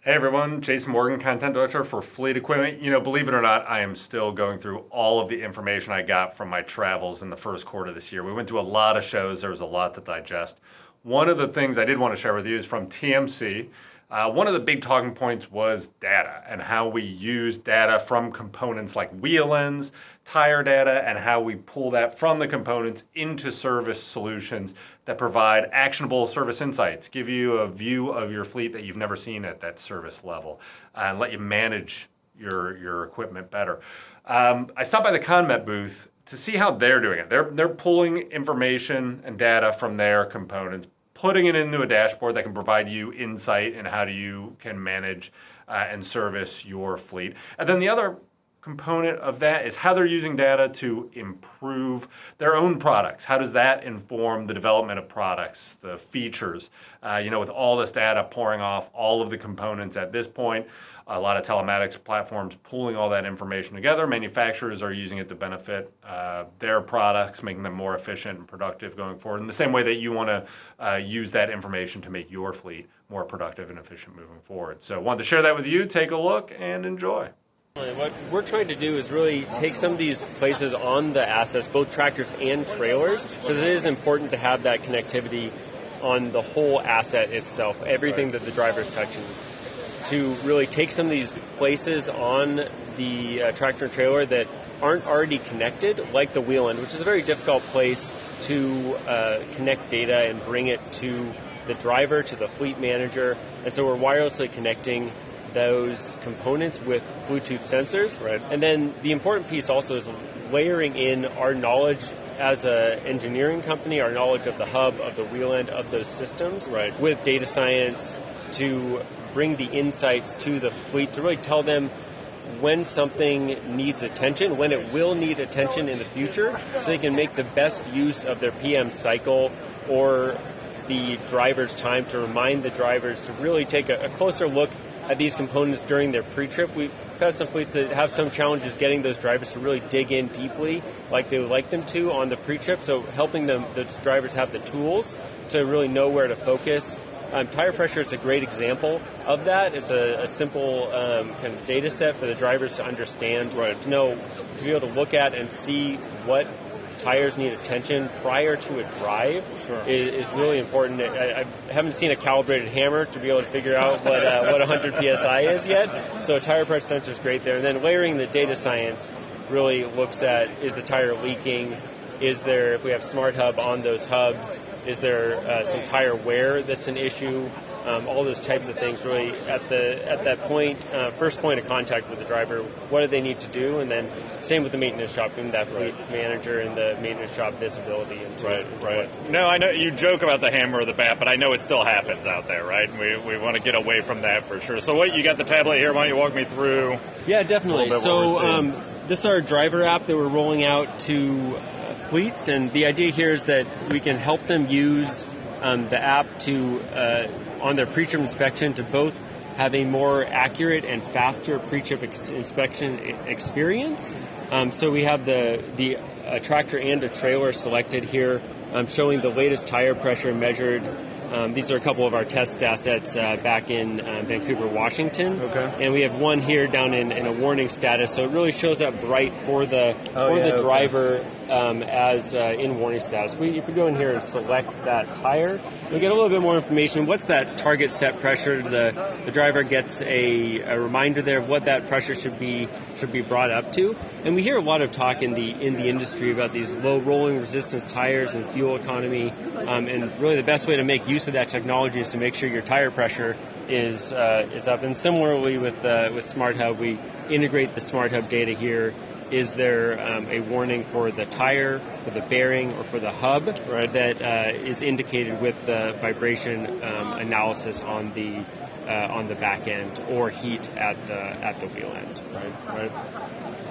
Hey everyone, Jason Morgan, Content Director for Fleet Equipment. Believe it or not, I am still going through all of the information I got from my travels in the first quarter this year. We went to a lot of shows, there was a lot to digest. One of the things I did want to share with you is from TMC. One of the big talking points was data and how we use data from components like wheel ends, tire data, and how we pull that from the components into service solutions that provide actionable service insights, give you a view of your fleet that you've never seen at that service level, and let you manage your equipment better. I stopped by the ConMet booth to see how they're doing it. They're pulling information and data from their components, putting it into a dashboard that can provide you insight in how you can manage and service your fleet. And then the other component of that is how they're using data to improve their own products. How does that inform the development of products, the features? With all this data pouring off all of the components at this point, a lot of telematics platforms pulling all that information together. Manufacturers are using it to benefit their products, making them more efficient and productive going forward, in the same way that you want to use that information to make your fleet more productive and efficient moving forward. So I wanted to share that with you. Take a look and enjoy. What we're trying to do is really take some of these places on the assets, both tractors and trailers, because it is important to have that connectivity on the whole asset itself, everything that the driver's touching, to really take some of these places on the tractor and trailer that aren't already connected, like the wheel end, which is a very difficult place to connect data and bring it to the driver, to the fleet manager. And so we're wirelessly connecting those components with Bluetooth sensors. Right. And then the important piece also is layering in our knowledge as an engineering company, our knowledge of the hub, of the wheel end, of those systems, right, with data science to bring the insights to the fleet, to really tell them when something needs attention, when it will need attention in the future, so they can make the best use of their PM cycle or the driver's time, to remind the drivers to really take a closer look at these components during their pre-trip. We've had some fleets that have some challenges getting those drivers to really dig in deeply like they would like them to on the pre-trip, so helping them, the drivers have the tools to really know where to focus. Tire pressure is a great example of that. It's a simple kind of data set for the drivers to understand, right, to know, to be able to look at and see what tires need attention prior to a drive. Sure. is really important. I haven't seen a calibrated hammer to be able to figure out what 100 PSI is yet, so tire pressure sensor is great there. And then layering the data science really looks at, is the tire leaking? Is there, if we have Smart Hub on those hubs, is there some tire wear that's an issue? All those types of things really at that point, first point of contact with the driver, what do they need to do? And then same with the maintenance shop, giving that fleet manager and the maintenance shop visibility into Right. No, I know you joke about the hammer or the bat, but I know it still happens out there, right? And we want to get away from that for sure. So you got the tablet here, why don't you walk me through? Yeah, definitely. So this is our driver app that we're rolling out to fleets, and the idea here is that we can help them use the app to on their pre-trip inspection to both have a more accurate and faster pre-trip inspection experience. So we have the tractor and a trailer selected here, showing the latest tire pressure measured. These are a couple of our test assets back in Vancouver, Washington. Okay. And we have one here down in a warning status, so it really shows up bright for the driver as in warning status. If we go in here and select that tire, we get a little bit more information. What's that target set pressure? The driver gets a reminder there of what that pressure should be brought up to. And we hear a lot of talk in the industry about these low rolling resistance tires and fuel economy. And really the best way to make use of that technology is to make sure your tire pressure is up. And similarly with Smart Hub, we integrate the Smart Hub data here. Is there a warning for the tire, for the bearing, or for the hub that is indicated with the vibration analysis on the back end, or heat at the wheel end? Right.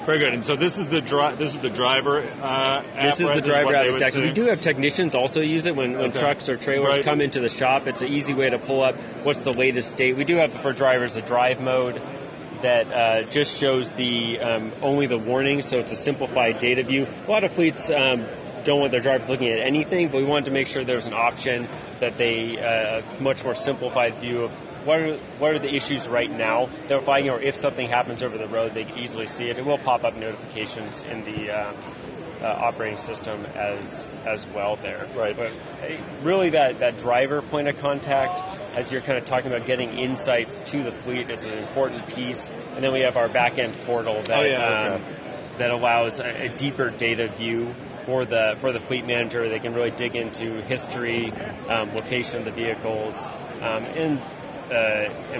Very good. And so this is the driver. App, this is right? the driver app. We do have technicians also use it when trucks or trailers come into the shop. It's an easy way to pull up what's the latest state. We do have for drivers a drive mode that just shows the only the warnings, so it's a simplified data view. A lot of fleets don't want their drivers looking at anything, but we wanted to make sure there was an option that they much more simplified view of what are the issues right now that we're finding, or if something happens over the road, they can easily see it. It will pop up notifications in the operating system as well there. Right. But really that driver point of contact, as you're kind of talking about getting insights to the fleet, is an important piece. And then we have our back-end portal that that allows a deeper data view for the fleet manager. They can really dig into history, location of the vehicles, and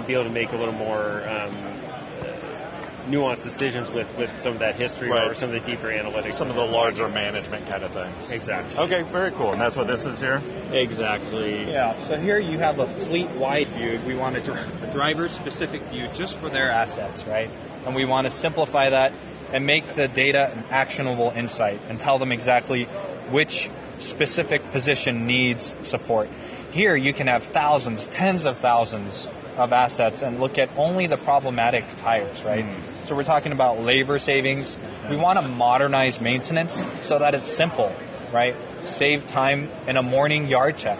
be able to make a little more nuanced decisions with some of that history or some of the deeper analytics. Some of the larger management kind of things. Exactly. Okay, very cool. And that's what this is here? Exactly. Yeah, so here you have a fleet-wide view. We want a driver-specific view just for their assets, right? And we want to simplify that and make the data an actionable insight and tell them exactly which specific position needs support. Here you can have thousands, tens of thousands of assets and look at only the problematic tires, right? So we're talking about labor savings. We want to modernize maintenance so that it's simple, right? Save time in a morning yard check.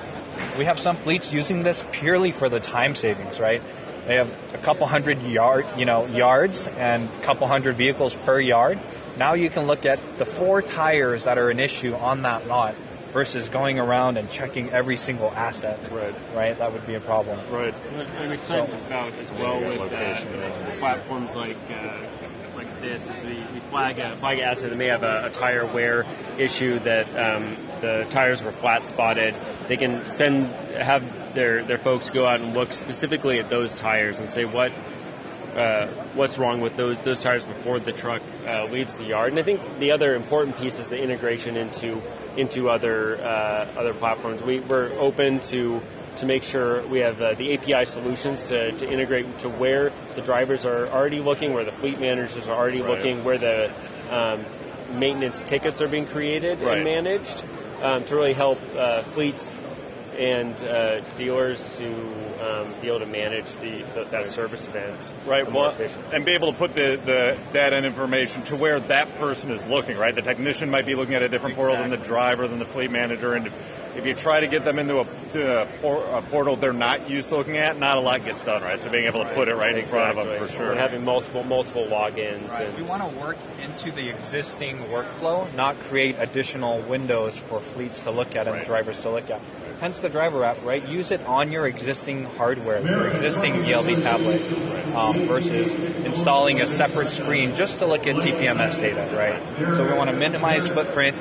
We have some fleets using this purely for the time savings, right? They have a couple hundred yards and a couple hundred vehicles per yard. Now you can look at the 4 tires that are an issue on that lot versus going around and checking every single asset. Right? That would be a problem. Right. What I'm excited about as well with platforms like this is we flag an asset that may have a tire wear issue that the tires were flat spotted. They can have their folks go out and look specifically at those tires and say what's wrong with those tires before the truck leaves the yard. And I think the other important piece is the integration into other platforms. We're open to make sure we have the API solutions to integrate to where the drivers are already looking, where the fleet managers are already looking, where the maintenance tickets are being created and managed, to really help fleets and dealers to be able to manage that service event. Right. Well, and be able to put the data and information to where that person is looking. Right. The technician might be looking at a different portal than the driver, than the fleet manager, and if you try to get them into a portal they're not used to looking at, not a lot gets done. Right. So being able to put it in front of them for sure. And having multiple logins. Right. We want to work into the existing workflow, not create additional windows for fleets to look at and drivers to look at. Hence the driver app, right? Use it on your existing hardware, your existing ELD tablet, versus installing a separate screen just to look at TPMS data, right? So we want to minimize footprint,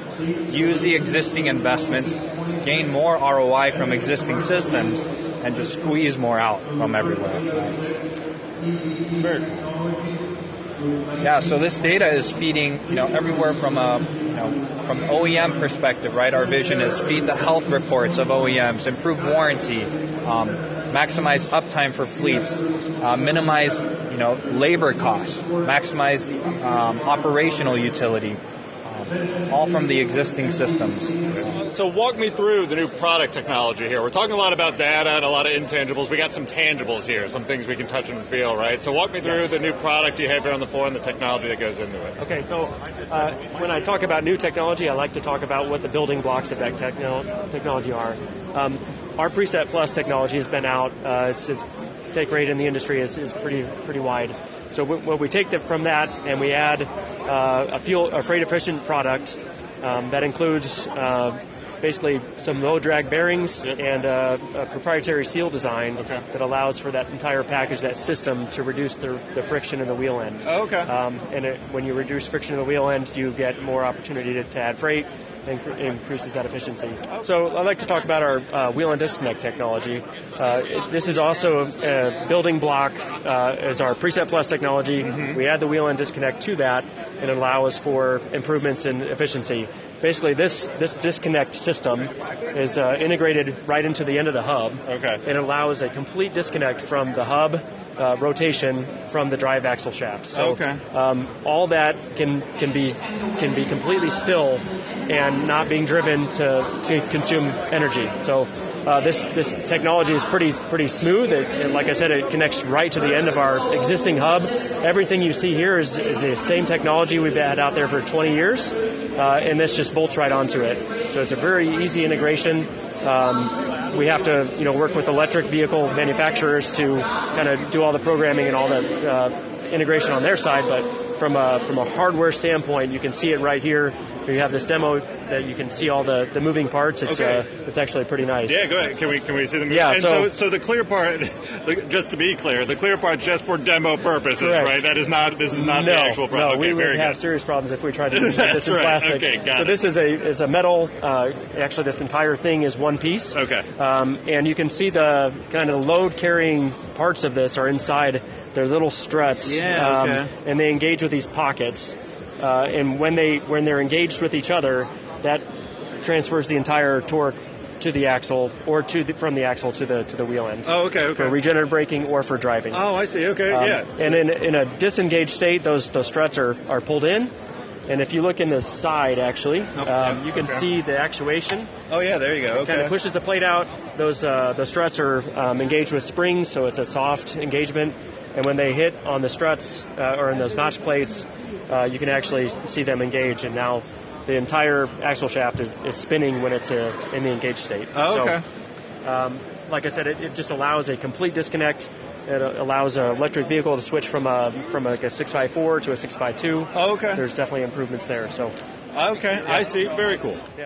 use the existing investments, gain more ROI from existing systems, and just squeeze more out from everywhere. Very cool. Yeah, so this data is feeding, everywhere from from OEM perspective, right? Our vision is feed the health reports of OEMs, improve warranty, maximize uptime for fleets, minimize, labor costs, maximize operational utility, all from the existing systems. So walk me through the new product technology here. We're talking a lot about data and a lot of intangibles. We got some tangibles here, some things we can touch and feel, right? So walk me through the new product you have here on the floor and the technology that goes into it. Okay, so when I talk about new technology, I like to talk about what the building blocks of that technology are. Our Preset Plus technology has been out. Its take rate in the industry is pretty wide. So when we take from that and we add a freight efficient product that includes basically some low drag bearings and a proprietary seal design that allows for that entire package, that system, to reduce the friction in the wheel end. When you reduce friction in the wheel end, you get more opportunity to add freight and increases that efficiency. So I'd like to talk about our wheel and disconnect technology. This is also a building block as our Preset Plus technology. We add the wheel and disconnect to that and allow us for improvements in efficiency. Basically, this disconnect system is integrated right into the end of the hub. It allows a complete disconnect from the hub rotation from the drive axle shaft. So all that can be completely still and not being driven to consume energy. So this technology is pretty smooth. Like I said, it connects right to the end of our existing hub. Everything you see here is the same technology we've had out there for 20 years, and this just bolts right onto it. So it's a very easy integration. we have to work with electric vehicle manufacturers to kind of do all the programming and all the integration on their side. But from a hardware standpoint, you can see it right here. You have this demo that you can see all the moving parts. It's it's actually pretty nice. Yeah, go ahead. Can we see the moving? Yeah. And so the clear part, just to be clear, the clear part's just for demo purposes, correct. Right? This is not the actual problem. No, we would have serious problems if we tried to do this in plastic. Okay, got so it. this is a metal. Actually, this entire thing is one piece. Okay. And you can see the kind of load carrying parts of this are inside their little struts. Yeah. Okay. And they engage with these pockets. And when they're engaged with each other, that transfers the entire torque to the axle or from the axle to the wheel end. Oh, okay. For regenerative braking or for driving. Oh, I see. Okay, yeah. And in a disengaged state, those struts are pulled in. And if you look in the side, actually, you can see the actuation. Oh, yeah, there you go. Okay. Kind of pushes the plate out. Those the struts are engaged with springs, so it's a soft engagement. And when they hit on the struts or in those notch plates, you can actually see them engage. And now the entire axle shaft is spinning when it's in the engaged state. Oh, okay. So, like I said, it just allows a complete disconnect. It allows an electric vehicle to switch from like a 6x4 to a 6x2. Oh, okay. There's definitely improvements there. So. Okay, I see. Very cool. Yeah.